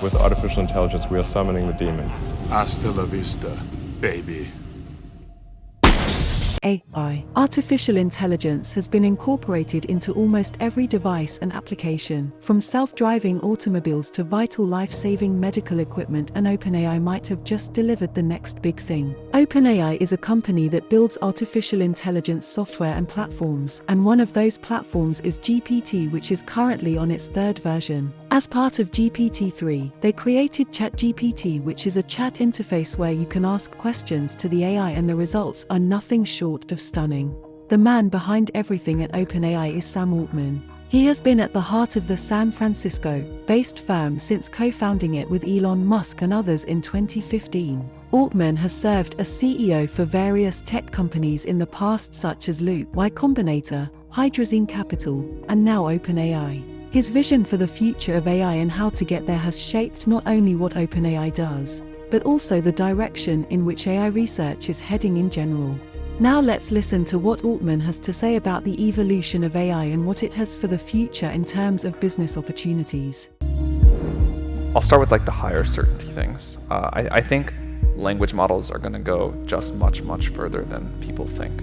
With artificial intelligence, we are summoning the demon. Hasta la vista, baby. AI, artificial intelligence, has been incorporated into almost every device and application, from self-driving automobiles to vital life-saving medical equipment, and OpenAI might have just delivered the next big thing. OpenAI is a company that builds artificial intelligence software and platforms, and one of those platforms is GPT, which is currently on its third version. As part of GPT-3, they created ChatGPT, which is a chat interface where you can ask questions to the AI and the results are nothing short of stunning. The man behind everything at OpenAI is Sam Altman. He has been at the heart of the San Francisco-based firm since co-founding it with Elon Musk and others in 2015. Altman has served as CEO for various tech companies in the past such as Loop, Y Combinator, Hydrazine Capital, and now OpenAI. His vision for the future of AI and how to get there has shaped not only what OpenAI does, but also the direction in which AI research is heading in general. Now let's listen to what Altman has to say about the evolution of AI and what it has for the future in terms of business opportunities. I'll start with the higher certainty things. I think language models are going to go just much further than people think.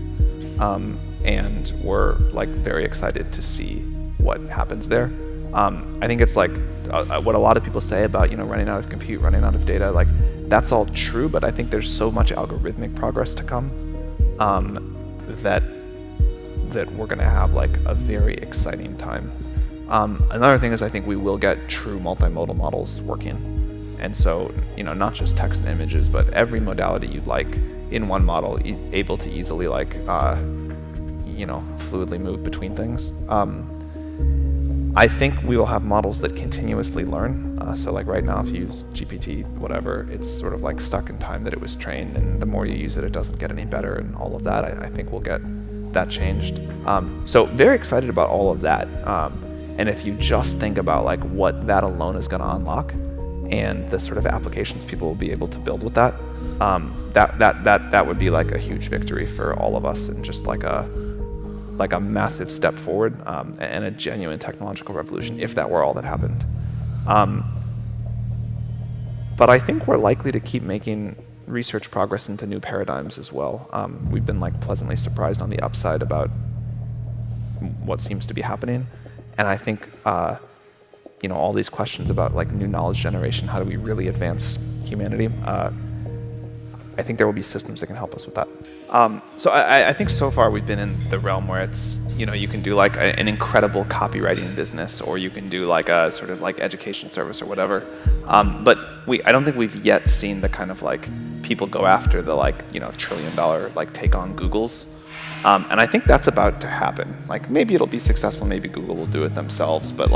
And we're very excited to see what happens there. I think it's what a lot of people say about running out of compute, running out of data. That's all true, but I think there's so much algorithmic progress to come that we're going to have a very exciting time. Another thing is I think we will get true multimodal models working, and so not just text and images, but every modality you'd like in one model, able to easily fluidly move between things. I think we will have models that continuously learn. So right now, if you use GPT, whatever, it's sort of stuck in time that it was trained, and the more you use it, it doesn't get any better, and all of that. I think we'll get that changed. So very excited about all of that. And if you just think about what that alone is going to unlock, and the sort of applications people will be able to build with that, that would be a huge victory for all of us, and just a massive step forward, and a genuine technological revolution if that were all that happened. But I think we're likely to keep making research progress into new paradigms as well. We've been pleasantly surprised on the upside about what seems to be happening, and I think all these questions about new knowledge generation, how do we really advance humanity? I think there will be systems that can help us with that. So I think so far we've been in the realm where it's, you can do an incredible copywriting business, or you can do a sort of education service or whatever. But I don't think we've yet seen the kind of people go after the $1 trillion take on Googles. And I think that's about to happen. Maybe it'll be successful, maybe Google will do it themselves, but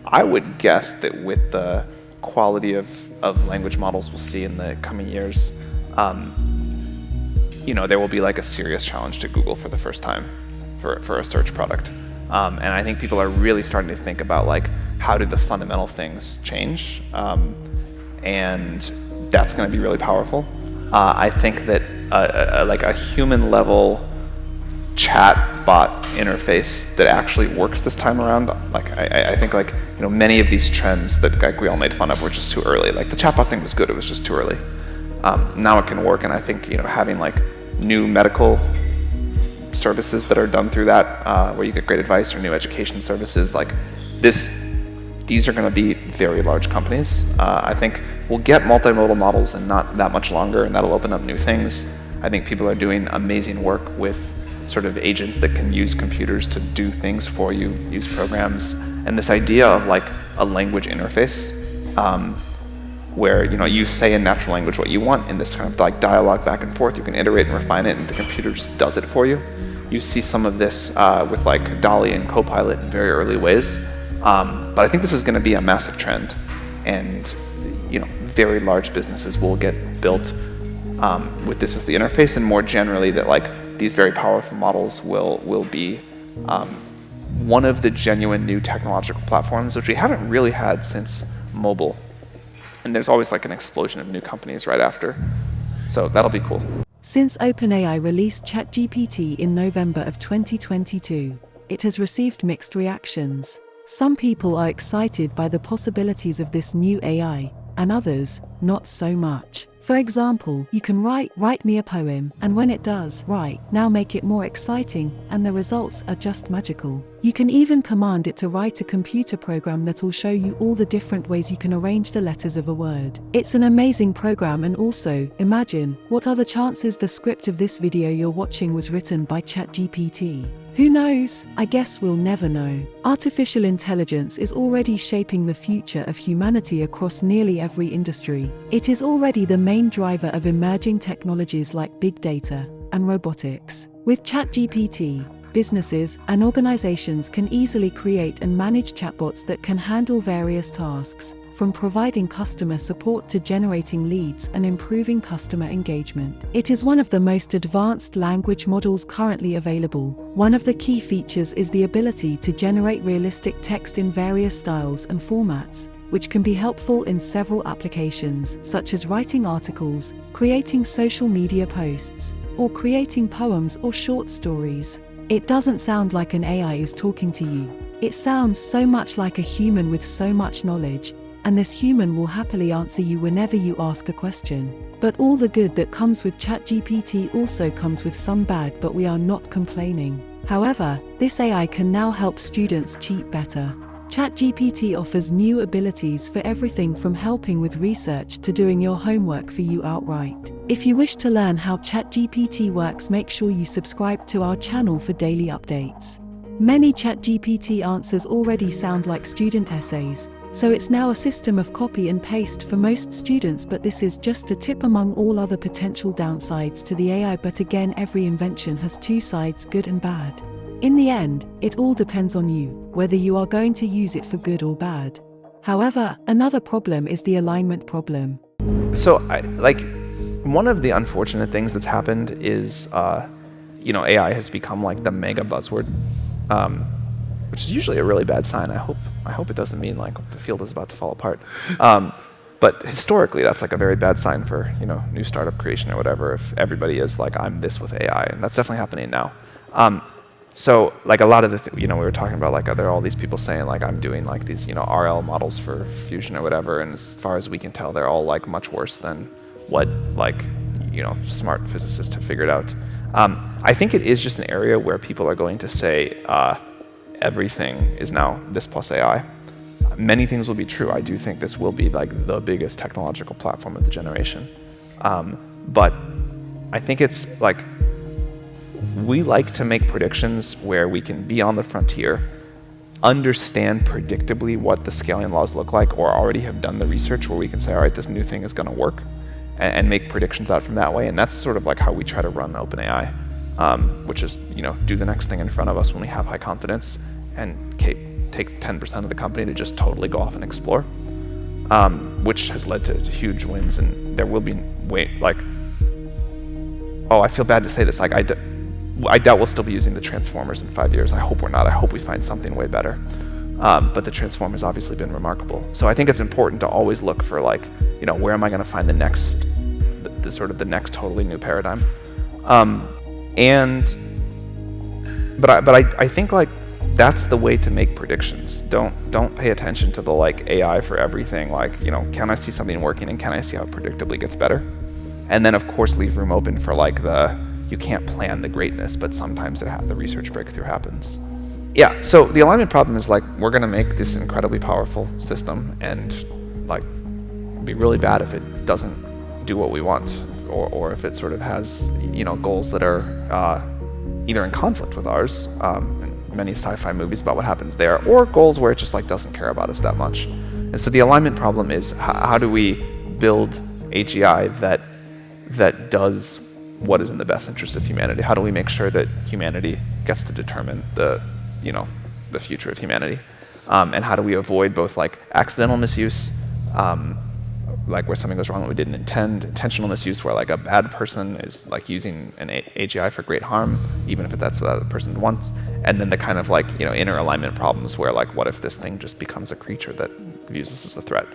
I would guess that with the quality of language models we'll see in the coming years, there will be a serious challenge to Google for the first time for a search product. And I think people are really starting to think about how do the fundamental things change? And that's going to be really powerful. I think that a human level chat bot interface that actually works this time around, I think many of these trends that we all made fun of were just too early. The chatbot thing was good, it was just too early. Now it can work, and I think having new medical services that are done through that, where you get great advice, or new education services these are going to be very large companies. I think we'll get multimodal models in not that much longer, and that'll open up new things. I think people are doing amazing work with sort of agents that can use computers to do things for you, use programs, and this idea of a language interface, where you say in natural language what you want in this kind of dialogue back and forth. You can iterate and refine it, and the computer just does it for you. You see some of this with DALL-E and Copilot in very early ways, but I think this is going to be a massive trend, and very large businesses will get built with this as the interface, and more generally that these very powerful models will be one of the genuine new technological platforms, which we haven't really had since mobile. And there's always an explosion of new companies right after. So that'll be cool. Since OpenAI released ChatGPT in November of 2022, it has received mixed reactions. Some people are excited by the possibilities of this new AI, and others, not so much. For example, you can write me a poem, and when it does, now make it more exciting, and the results are just magical. You can even command it to write a computer program that'll show you all the different ways you can arrange the letters of a word. It's an amazing program, and also, imagine, what are the chances the script of this video you're watching was written by ChatGPT? Who knows? I guess we'll never know. Artificial intelligence is already shaping the future of humanity across nearly every industry. It is already the main driver of emerging technologies like big data and robotics. With ChatGPT, businesses and organizations can easily create and manage chatbots that can handle various tasks, from providing customer support to generating leads and improving customer engagement. It is one of the most advanced language models currently available. One of the key features is the ability to generate realistic text in various styles and formats, which can be helpful in several applications, such as writing articles, creating social media posts, or creating poems or short stories. It doesn't sound like an AI is talking to you. It sounds so much like a human with so much knowledge, and this human will happily answer you whenever you ask a question. But all the good that comes with ChatGPT also comes with some bad, but we are not complaining. However, this AI can now help students cheat better. ChatGPT offers new abilities for everything from helping with research to doing your homework for you outright. If you wish to learn how ChatGPT works, make sure you subscribe to our channel for daily updates. Many ChatGPT answers already sound like student essays, so it's now a system of copy and paste for most students, but this is just a tip among all other potential downsides to the AI. But again, every invention has two sides, good and bad. In the end, it all depends on you, whether you are going to use it for good or bad. However, another problem is the alignment problem. So, one of the unfortunate things that's happened is, AI has become like the mega buzzword, which is usually a really bad sign. I hope it doesn't mean like the field is about to fall apart. But historically, that's like a very bad sign for new startup creation or whatever. If everybody is like, I'm this with AI, and that's definitely happening now. So like a lot of the, we were talking about like, there are all these people saying like, I'm doing like these, RL models for fusion or whatever, and as far as we can tell, they're all like much worse than what like, smart physicists have figured out. I think it is just an area where people are going to say everything is now this plus AI. Many things will be true. I do think this will be like the biggest technological platform of the generation. But I think it's like, we like to make predictions where we can be on the frontier, understand predictably what the scaling laws look like, or already have done the research where we can say, all right, this new thing is going to work, and make predictions out from that way. And that's sort of like how we try to run OpenAI, which is, do the next thing in front of us when we have high confidence, and take 10% of the company to just totally go off and explore, which has led to huge wins. And there will be I feel bad to say this, like I doubt we'll still be using the Transformers in 5 years. I hope we're not. I hope we find something way better. But the Transformers obviously been remarkable. So I think it's important to always look for like, where am I going to find the next totally new paradigm? But I think like that's the way to make predictions. Don't pay attention to the like AI for everything. Like, can I see something working, and can I see how it predictably gets better? And then of course leave room open for like you can't plan the greatness, but sometimes the research breakthrough happens. Yeah, so the alignment problem is like, we're gonna make this incredibly powerful system, and like, it'd be really bad if it doesn't do what we want, or if it sort of has, goals that are either in conflict with ours, many sci-fi movies about what happens there, or goals where it just like doesn't care about us that much. And so the alignment problem is, how do we build AGI that does what is in the best interest of humanity? How do we make sure that humanity gets to determine the future of humanity? And how do we avoid both like accidental misuse, like where something goes wrong that we didn't intend, intentional misuse where like a bad person is like using an AGI for great harm, even if that's what the person wants, and then the kind of like, inner alignment problems where like, what if this thing just becomes a creature that views us as a threat?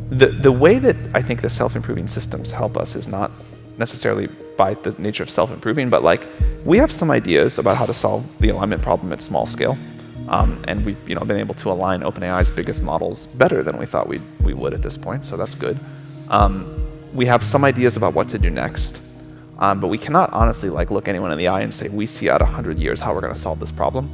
The way that I think the self-improving systems help us is not necessarily by the nature of self-improving, but like, we have some ideas about how to solve the alignment problem at small scale. And we've been able to align OpenAI's biggest models better than we thought we would at this point, so that's good. We have some ideas about what to do next, but we cannot honestly look anyone in the eye and say, we see out 100 years how we're going to solve this problem.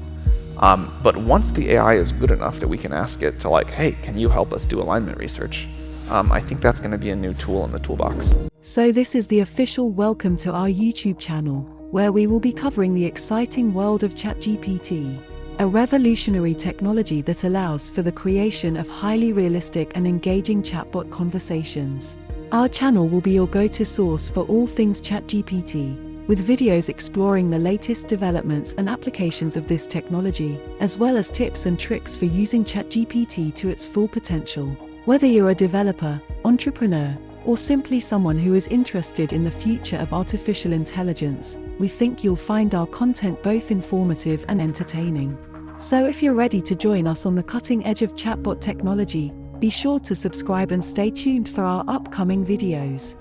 But once the AI is good enough that we can ask it to hey, can you help us do alignment research? I think that's going to be a new tool in the toolbox. So this is the official welcome to our YouTube channel, where we will be covering the exciting world of ChatGPT, a revolutionary technology that allows for the creation of highly realistic and engaging chatbot conversations. Our channel will be your go-to source for all things ChatGPT, with videos exploring the latest developments and applications of this technology, as well as tips and tricks for using ChatGPT to its full potential. Whether you're a developer, entrepreneur, or simply someone who is interested in the future of artificial intelligence, we think you'll find our content both informative and entertaining. So if you're ready to join us on the cutting edge of chatbot technology, be sure to subscribe and stay tuned for our upcoming videos.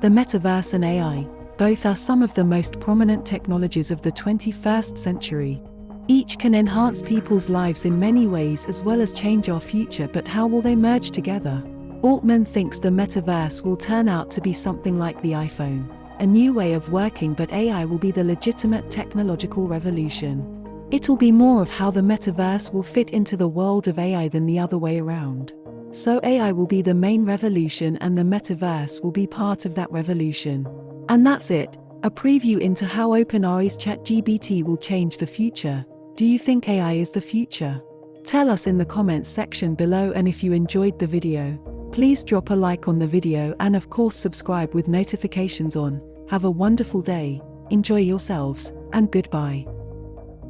The metaverse and AI, both are some of the most prominent technologies of the 21st century. Each can enhance people's lives in many ways as well as change our future, but how will they merge together? Altman thinks the metaverse will turn out to be something like the iPhone, a new way of working, but AI will be the legitimate technological revolution. It'll be more of how the metaverse will fit into the world of AI than the other way around. So AI will be the main revolution and the metaverse will be part of that revolution. And that's it, a preview into how OpenAI's ChatGPT will change the future. Do you think AI is the future? Tell us in the comments section below, and if you enjoyed the video, please drop a like on the video and of course subscribe with notifications on. Have a wonderful day, enjoy yourselves, and goodbye.